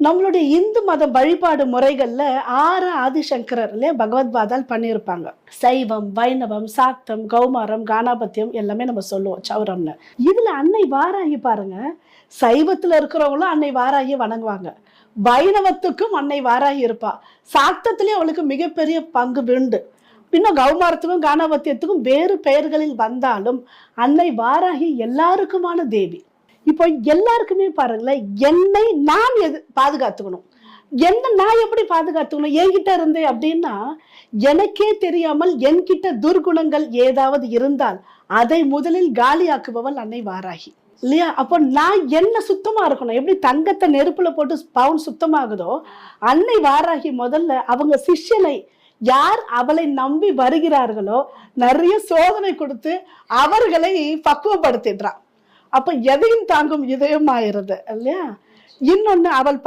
நம்மளுடைய இந்து மத வழிபாடு முறைகள்ல 6 ஆதிசங்கரர் இல்லையா பகவத் பாதால் பண்ணியிருப்பாங்க. சைவம், வைணவம், சாக்தம், கௌமாரம், கானாபத்தியம் எல்லாமே நம்ம சொல்லுவோம் சௌரம்னு. இதுல அன்னை வாராகி பாருங்க, சைவத்துல இருக்கிறவங்களும் அன்னை வாராகி வணங்குவாங்க, வைணவத்துக்கும் அன்னை வாராகி இருப்பா, சாக்தத்திலேயே அவளுக்கு மிகப்பெரிய பங்கு உண்டு. இன்னும் கௌமாரத்துக்கும் கானாபத்தியத்துக்கும் வேறு பெயர்களில் வந்தாலும் அன்னை வாராகி எல்லாருக்குமான தேவி. இப்போ எல்லாருக்குமே பாருங்களேன், என்னை நான் பாதுகாத்துக்கணும். என்ன நான் எப்படி பாதுகாத்துக்கணும் என்கிட்ட இருந்தே அப்படின்னா, எனக்கே தெரியாமல் என்கிட்ட துர்குணங்கள் ஏதாவது இருந்தால் அதை முதலில் காலியாக்குபவள் அன்னை வாராகி இல்லையா? அப்போ நான் என்ன சுத்தமா இருக்கணும். எப்படி தங்கத்தை நெருப்புல போட்டு பவுன் சுத்தமாகுதோ, அன்னை வாராகி முதல்ல அவங்க சிஷ்யனை யார் அவளை நம்பி வருகிறார்களோ நிறைய சோதனை கொடுத்து அவர்களை பக்குவப்படுத்திடுறான். அப்ப எதையும் தாங்கும் இதயம் ஆயிருது இல்லையா? இன்னொன்னு அவள்